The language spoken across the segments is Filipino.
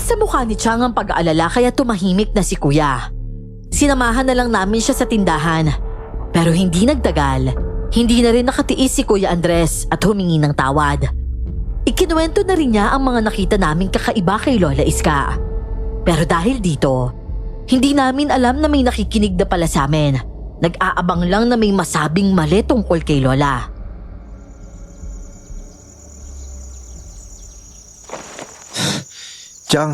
sa mukha ni Chang ang pag-aalala kaya tumahimik na si Kuya. Sinamahan na lang namin siya sa tindahan. Pero hindi nagtagal, hindi na rin nakatiis si Kuya Andres at humingi ng tawad. Ikinuwento na rin niya ang mga nakita naming kakaiba kay Lola Iska. Pero dahil dito, hindi namin alam na may nakikinig na pala sa amin. Nag-aabang lang na may masabing mali tungkol kay Lola. Chang,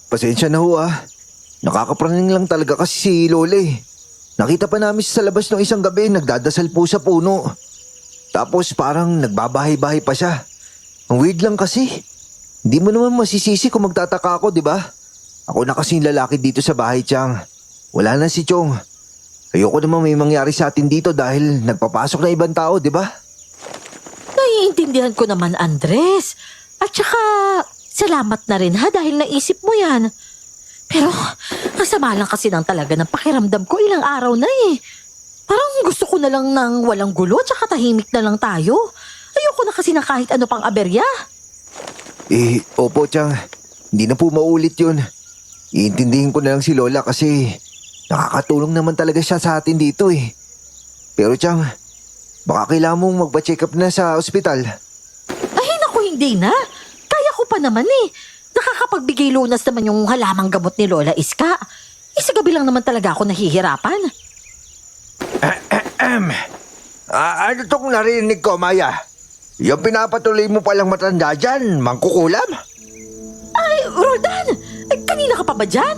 pasensya na ho ah. Nakakapraning lang talaga kasi si Lola eh. Nakita pa namin sa labas ng isang gabi, nagdadasal po sa puno. Tapos parang nagbabahay-bahay pa siya. Ang weird lang kasi. Hindi mo naman masisisi kung magtataka ako, di ba? Ako na kasing lalaki dito sa bahay, Chang. Wala na si Chong. Ayoko naman may mangyari sa atin dito dahil nagpapasok na ibang tao, di ba? Naiintindihan ko naman, Andres. At saka, salamat na rin ha dahil naisip mo yan. Pero, kasama lang kasi ng talaga ng pakiramdam ko ilang araw na eh. Parang gusto ko na lang ng walang gulo at saka tahimik na lang tayo. Ayoko na kasi na kahit ano pang aberya. Opo, Chang. Hindi na po maulit yun. Iintindihin ko na lang si Lola kasi nakakatulong naman talaga siya sa atin dito eh. Pero Chang, baka kailangan mong magpa-check up na sa ospital. Ay naku, hindi na. Kaya ko pa naman eh. Nakakapagbigay lunas naman yung halamang gamot ni Lola Iska. Sa gabi lang naman talaga ako nahihirapan. Ano tong narinig ko, Maya? Yung pinapatuloy mo palang matanda dyan, mangkukulam? Ay, Roldan! Kanina ka pa ba dyan?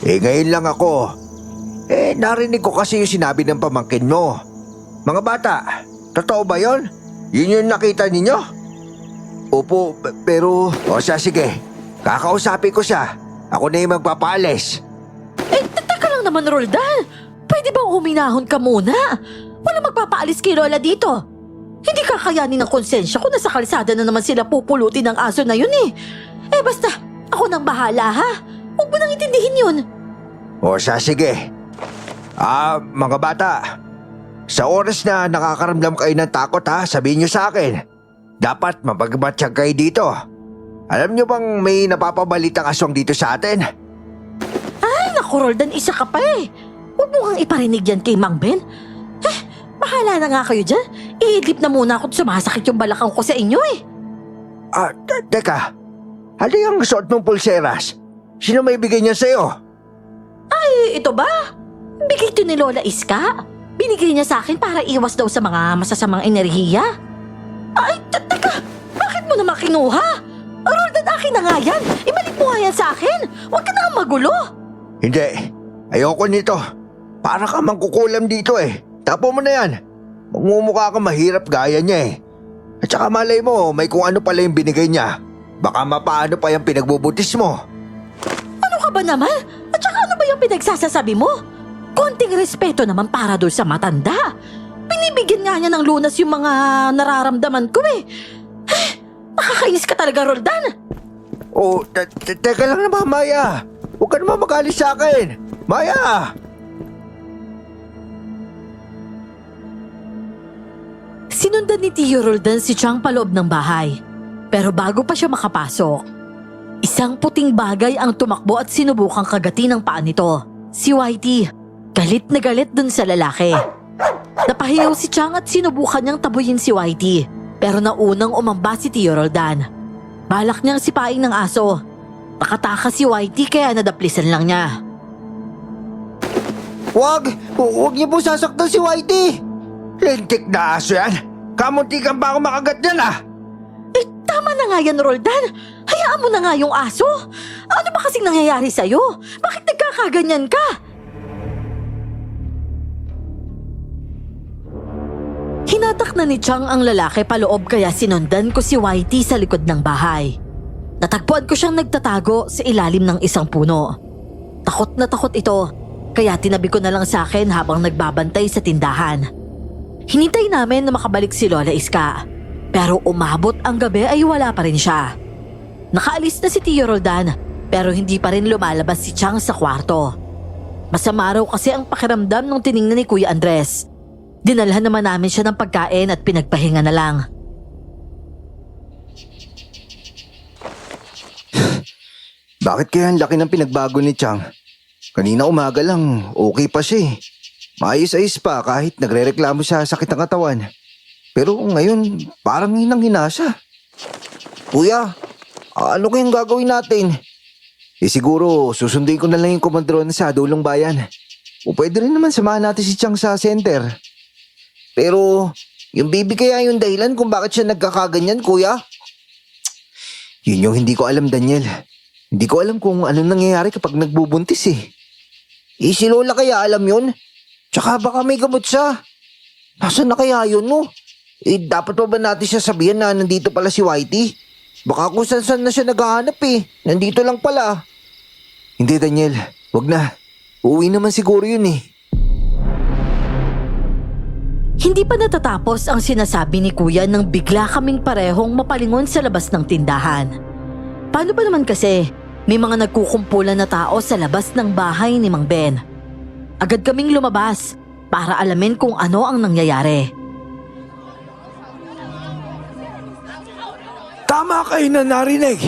Ngayon lang ako. Narinig ko kasi yung sinabi ng pamangkin mo. Mga bata, totoo ba yon? Yun yung nakita ninyo? Opo, pero... O siya, sige. Kakausapin ko siya. Ako na yung magpapaalis. Teka lang naman, Roldan. Pwede bang huminahon ka muna? Wala magpapaalis kay Lola dito. Hindi kakayanin ng konsensya ko na sa kalsada na naman sila pupulutin ng aso na yun eh. Basta, ako nang bahala ha. Huwag mo nang intindihin yun. O siya, sige. Mga bata. Sa oras na nakakaramdam kayo ng takot ha, sabihin nyo sa akin. Dapat mapagmatsyag kayo dito. Alam nyo bang may napapabalitang aswang dito sa atin? Ay, naku Roldan, isa ka pa eh. Huwag mo kang iparinig yan kay Mang Ben. Bahala na nga kayo dyan. Iidlip na muna ako at sumasakit yung balakang ko sa inyo eh. Teka. Ano yung suot mong pulseras? Sino may bigay niya sa'yo? Ay, ito ba? Bigay ito ni Lola Iska. Binigay niya sa akin para iwas daw sa mga masasamang enerhiya. Ay, teka! Bakit mo naman kinuha? Roldan, akin na nga yan. Ibalik mo nga yan sa akin. Huwag ka na magulo. Hindi. Ayoko nito. Para ka mangkukulam dito eh. Tapo mo na yan. Magmumukha ka mahirap gaya niya eh. At saka malay mo, may kung ano pala yung binigay niya. Baka mapaano pa yung pinagbubutis mo. Ano ka ba naman? At saka ano ba yung pinagsasasabi mo? Konting respeto naman para doon sa matanda. Binibigyan nga niya ng lunas yung mga nararamdaman ko eh. Nakakainis ka talaga, Roldan. Teka lang naman, Maya. Huwag ka naman magalit sa akin. Maya! Sinundan ni Tio Roldan si Chang paloob ng bahay. Pero bago pa siya makapasok, isang puting bagay ang tumakbo at sinubukang kagati ng paa nito. Si Whitey, galit na galit dun sa lalaki. Napahiyaw si Chang at sinubukan niyang tabuyin si Whitey. Pero naunang umamba si Tio Roldan. Balak niyang sipain ng aso. Nakatakas si Whitey kaya nadaplisan lang niya. Huwag niyo po sasaktan si Whitey. Lintik na aso yan. Kamuntikan ba ako makagat yan Tama na nga yan, Roldan. Hayaan mo na nga yung aso. Ano ba kasing nangyayari sa'yo? Bakit nagkakaganyan ka? Hinatak na ni Chang ang lalaki paloob kaya sinundan ko si Whitey sa likod ng bahay. Natagpuan ko siyang nagtatago sa ilalim ng isang puno. Takot na takot ito, kaya tinabi ko na lang sa akin habang nagbabantay sa tindahan. Hinintay namin na makabalik si Lola Iska. Pero umabot ang gabi ay wala pa rin siya. Nakaalis na si Tio Roldan pero hindi pa rin lumalabas si Chang sa kwarto. Masama raw kasi ang pakiramdam nung tiningnan ni Kuya Andres. Dinalhan naman namin siya ng pagkain at pinagpahinga na lang. Bakit kaya ang laki ng pinagbago ni Chang? Kanina umaga lang, okay pa siya eh. Maayos-ayos pa kahit nagrereklamo siya sa sakit ng katawan. Pero ngayon, parang hinang-hina siya. Kuya, ano kayang gagawin natin? Siguro susundin ko na lang yung komandron sa dulong bayan. O pwede rin naman samahan natin si Chang sa center. Pero yung baby kaya yung dahilan kung bakit siya nagkakaganyan, kuya? Yun yung hindi ko alam, Daniel. Hindi ko alam kung anong nangyayari kapag nagbubuntis eh. Si Lola kaya alam yun? Tsaka baka may gamot siya. Nasaan na kaya yun, no? Dapat pa ba natin siya sabihan na nandito pala si Whitey? Baka kung saan na siya naghahanap eh. Nandito lang pala. Hindi, Daniel. Wag na. Uuwi naman siguro yun eh. Hindi pa natatapos ang sinasabi ni Kuya nang bigla kaming parehong mapalingon sa labas ng tindahan. Paano ba naman kasi may mga nagkukumpulan na tao sa labas ng bahay ni Mang Ben? Agad kaming lumabas para alamin kung ano ang nangyayari. Tama kayo na narinig.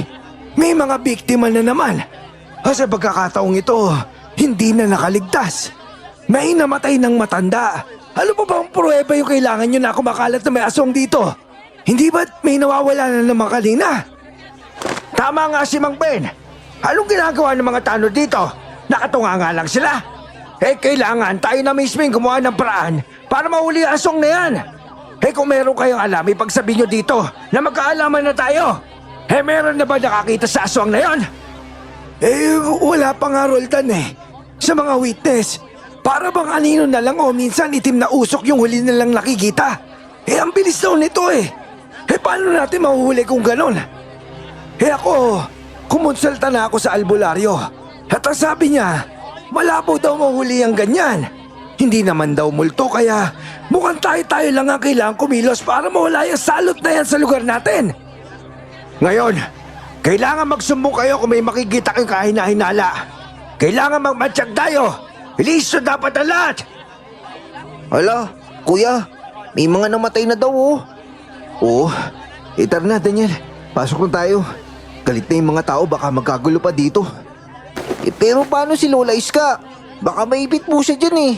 May mga biktima na naman. Sa pagkakataong ito, hindi na nakaligtas. May namatay ng matanda. Ano pa bang pruweba yung kailangan nyo na kumakalat na may aswang dito? Hindi ba't may nawawala na naman kanina? Tama nga si Mang Ben. Anong ginagawa ng mga tanod dito? Nakatunga nga lang sila. Kailangan tayo na mismo yung gumawa ng paraan para mahuli ang aswang na yan. Kung meron kayong alam, ipagsabihin nyo dito na magkaalaman na tayo. Meron na ba nakakita sa aswang na yan? Wala pa nga, Roldan eh. Sa mga witness, para bang anino na lang o minsan itim na usok yung huli na lang nakikita. Ang bilis daw nito eh. Paano natin mahuhuli kung ganon? Ako, kumonsulta na ako sa albularyo. At ang sabi niya, malabo daw mahuli ang ganyan. Hindi naman daw multo kaya mukhang tayo lang ang kailangang kumilos para mawala yung salot na yan sa lugar natin. Ngayon, kailangan magsumbong kayo kung may makikita kayong kahina-hinala. Kailangan magmatsyag tayo. Listo dapat ang lahat. Hala, kuya, may mga namatay na daw oh. Oo, tara na, Daniel. Pasok na tayo. Galit na yung mga tao, baka magkagulo pa dito. Pero paano si Lola Iska? Baka maipit po siya dyan eh.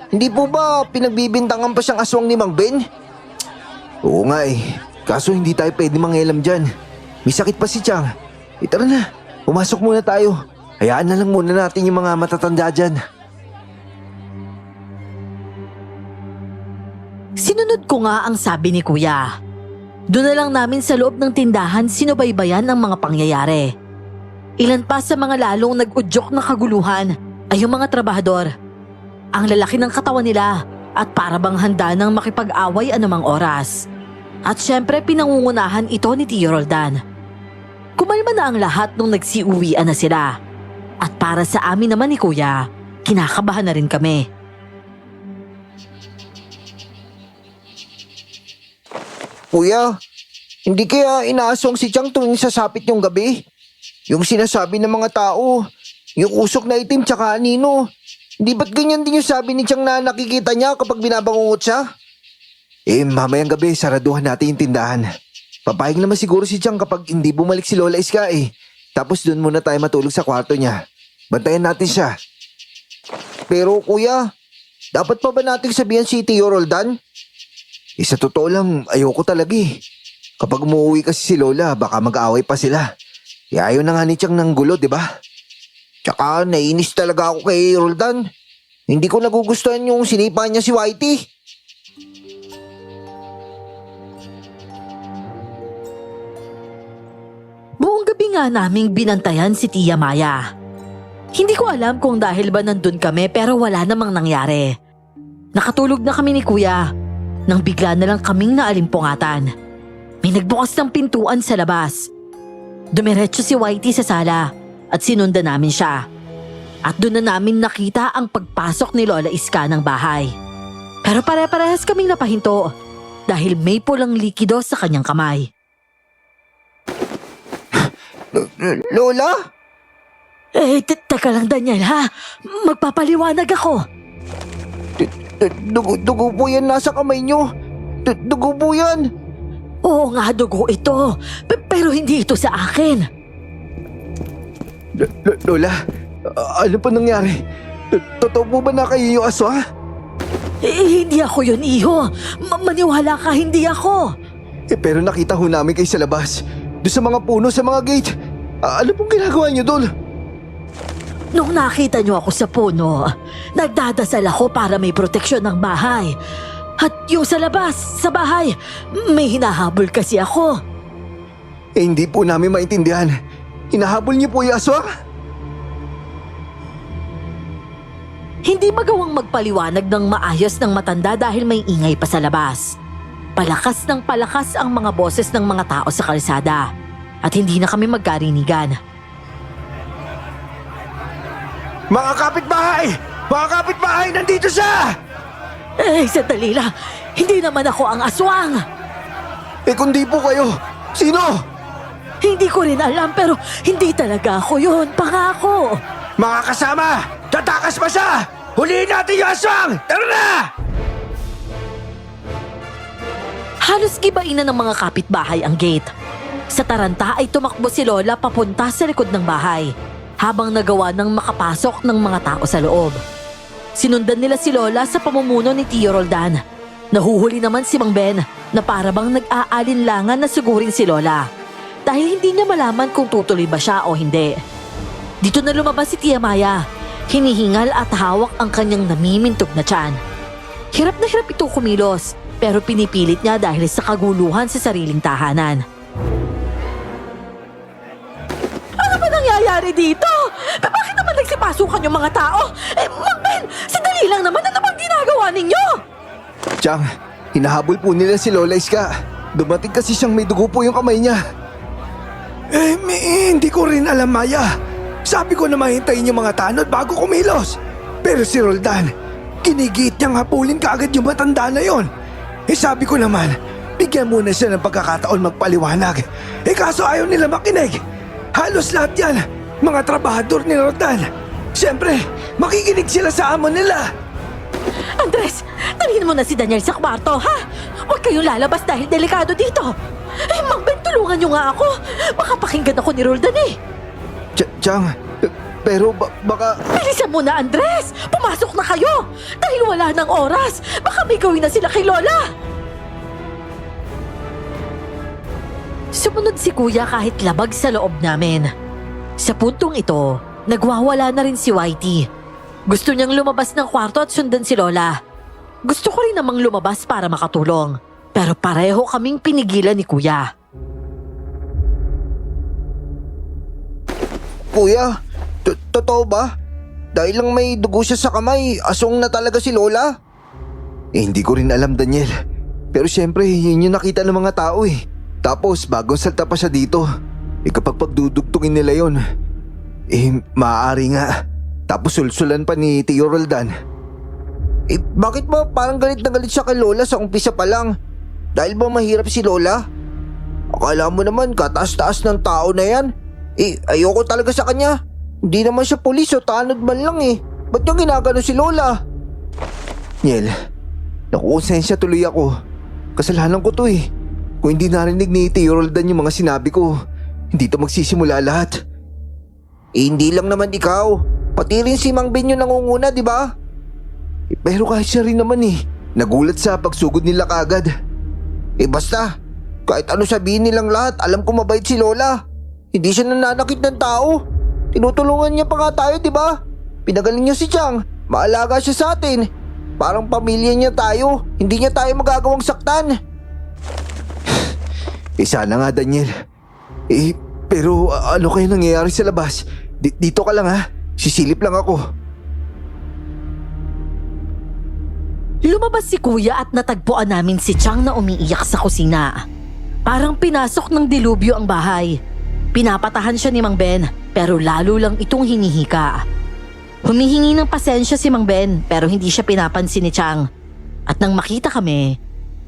Hindi po ba pinagbibintangan pa siyang aswang ni Mang Ben? Oo nga eh. Kaso hindi tayo pwede mangyalam dyan. May sakit pa si Chang. Tara na, pumasok muna tayo. Hayaan na lang muna natin yung mga matatanda dyan. Sinunod ko nga ang sabi ni Kuya. Doon na lang namin sa loob ng tindahan sinubaybayan ang mga pangyayari. Ilan pa sa mga lalong nag-udyok na kaguluhan ay yung mga trabahador. Ang lalaki ng katawan nila at para bang handa ng makipag-away anumang oras. At syempre pinangungunahan ito ni Tio Roldan. Kumalma na ang lahat nung nagsiuwian na sila. At para sa amin naman ni Kuya, kinakabahan na rin kami. Kuya, hindi kaya inaaswang si Chang tuwing sasapit yung gabi? Yung sinasabi ng mga tao, yung usok na itim tsaka anino. Di ba't ganyan din yung sabi ni Chang na nakikita niya kapag binabangungot siya? Mamayang gabi, saraduhan natin yung tindahan. Papayag naman siguro si Chang kapag hindi bumalik si Lola Iska eh. Tapos doon muna tayo matulog sa kwarto niya. Bantayan natin siya. Pero kuya, dapat pa ba nating sabihan si Tio Roldan? Sa totoo lang, ayoko talaga eh. Kapag umuwi kasi si Lola, baka mag-aaway pa sila. Ayaw na nga ni Chang ng gulo, di ba? Tsaka nainis talaga ako kay Roldan. Hindi ko nagugustuhan yung sinipa niya si Whitey. Buong gabi nga naming binantayan si Tia Maya. Hindi ko alam kung dahil ba nandun kami pero wala namang nangyari. Nakatulog na kami ni Kuya nang bigla na lang kaming naalimpungatan. May nagbukas ng pintuan sa labas. Dumiretso si Whitey sa sala at sinundan namin siya. At doon na namin nakita ang pagpasok ni Lola Iska ng bahay. Pero pare-parehas kaming napahinto dahil may pulang likido sa kanyang kamay. Lola? Teka lang Daniel ha, magpapaliwanag ako. Dugo po yan nasa kamay nyo. Dugo po yan. Oo nga, dugo ito. Pero hindi ito sa akin. Lola, ano pa nangyari? Totoo po ba na kayo yung aswang? Hindi ako yun, iho. Maniwala ka, hindi ako. Pero nakita ho namin kayo sa labas. Doon sa mga puno, sa mga gate. Ano pong ginagawa niyo doon? Nung nakita niyo ako sa puno, nagdadasal ako para may proteksyon ng bahay. At yung sa labas, sa bahay, may hinahabol kasi ako. Hindi po namin maintindihan. Hinahabol niyo po yung aswang? Hindi magawang magpaliwanag ng maayos ng matanda dahil may ingay pa sa labas. Palakas ng palakas ang mga boses ng mga tao sa kalsada. At hindi na kami magkarinigan. Mga kapitbahay! Mga kapitbahay, nandito siya! Sandali lang. Hindi naman ako ang aswang. Kundi po kayo, sino? Hindi ko rin alam pero hindi talaga ako yun. Pangako. Mga kasama, tatakas pa siya! Huliin natin yung aswang! Tara na! Halos gibain na ng mga kapitbahay ang gate. Sa taranta ay tumakbo si Lola papunta sa likod ng bahay habang nagawa ng makapasok ng mga tao sa loob. Sinundan nila si Lola sa pamumuno ni Tio Roldan. Nahuhuli naman si Mang Ben na para bang nag-aalinlangan na sigurin si Lola dahil hindi niya malaman kung tutuloy ba siya o hindi. Dito na lumabas si Tia Maya. Hinihingal at hawak ang kanyang namimintog na tiyan. Hirap na hirap ito kumilos pero pinipilit niya dahil sa kaguluhan sa sariling tahanan. Ano ba nangyayari dito? Bakit naman nagsipasukan yung mga tao? Mang Ben, sandali lang naman. Ano bang ginagawa ninyo? Chang, hinahabol po nila si Lola Iska. Dumating kasi siyang may dugo po yung kamay niya. Hindi ko rin alam, Maya. Sabi ko na mahintayin yung mga tanod bago kumilos. Pero si Roldan, kinigit niyang hapulin kaagad yung matanda na yon. Sabi ko naman, bigyan muna siya ng pagkakataon magpaliwanag. Kaso ayaw nila makinig. Halos lahat yan, mga trabahador ni Roldan. Siyempre, makikinig sila sa amo nila. Andres, talhin mo na si Daniel sa kwarto, ha? Huwag kayong lalabas dahil delikado dito. Mang Ben, tulungan niyo nga ako. Baka pakinggan ako ni Roldan eh. Chang, pero baka... Bilisan mo na, Andres! Pumasok na kayo! Dahil wala ng oras, baka may gawin na sila kay Lola! Sumunod si Kuya kahit labag sa loob namin. Sa puntong ito, nagwawala na rin si Whitey. Gusto niyang lumabas ng kwarto at sundan si Lola. Gusto ko rin namang lumabas para makatulong. Pero pareho kaming pinigilan ni Kuya. Kuya, totoo ba? Dahil lang may dugo siya sa kamay, aswang na talaga si Lola? Hindi ko rin alam, Daniel. Pero siyempre, yun yung nakita ng mga tao eh. Tapos, bagong salta pa siya dito. Kapag pagdudugtungin nila yon, maaari nga. Tapos sulsulan pa ni Tio Roldan. Bakit ba parang galit na galit siya kay Lola sa umpisa pa lang? Dahil ba mahirap si Lola? Akala mo naman, kataas-taas ng tao na yan. Ayoko talaga sa kanya. Hindi naman siya pulis o tanod man lang eh. Ba't niya ginagano si Lola? Niel, nakukonsensya tuloy ako. Kasalanan ko to eh. Kung hindi narinig ni Tio Roldan yung mga sinabi ko, hindi to magsisimula lahat. Hindi lang naman ikaw. Pati rin si Mang Ben yung nangunguna, di ba? Pero kahit siya rin naman eh. Nagulat sa pagsugod nila kagad. Basta, kahit ano sabihin nilang lahat, alam ko mabait si Lola. Hindi siya nananakit ng tao. Tinutulungan niya pa nga tayo, di ba? Pinagaling niya si Chang. Maalaga siya sa atin. Parang pamilya niya tayo. Hindi niya tayo magagawang saktan. Sana nga, Daniel. Pero ano kayo nangyayari sa labas? Dito ka lang ha. Sisilip lang ako. Lumabas si Kuya at natagpuan namin si Chang na umiiyak sa kusina. Parang pinasok ng dilubyo ang bahay. Pinapatahan siya ni Mang Ben pero lalo lang itong hinihika. Humihingi ng pasensya si Mang Ben pero hindi siya pinapansin ni Chang. At nang makita kami,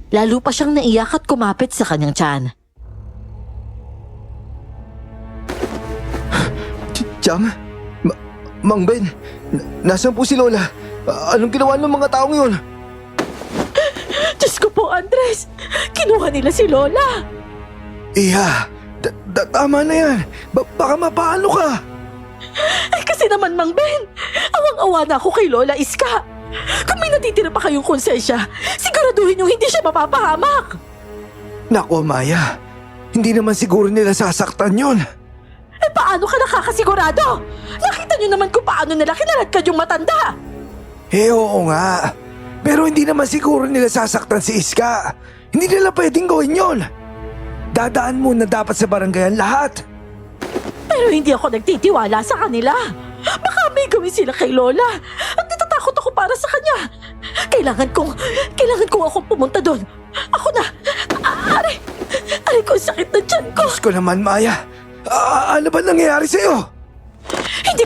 lalo pa siyang naiyak at kumapit sa kanyang tiyan. Chang? Mang Ben? Nasaan po si Lola? Anong ginawa ng mga taong yun? Diyos ko po, Andres! Kinuha nila si Lola! Tama na yan. Baka mapaano ka. Kasi naman, Mang Ben, awang-awa na ako kay Lola Iska. Kung may natitira pa kayong konsensya, siguraduhin yung hindi siya mapapahamak. Nako, Maya. Hindi naman siguro nila sasaktan yun. Paano ka nakakasigurado? Nakita niyo naman kung paano nila kinaladkad yung matanda. Oo nga. Pero hindi naman siguro nila sasaktan si Iska. Hindi nila pwedeng gawin yun. Dadaan muna dapat sa barangayan lahat. Pero hindi ako nagtitiwala sa kanila. Baka may gawin sila kay Lola. At natatakot ako para sa kanya. Kailangan kong ako pumunta doon. Ako na. Aray ko, sakit na tiyan ko. Diyos ko naman, Maya. Ano ba nangyayari sa'yo?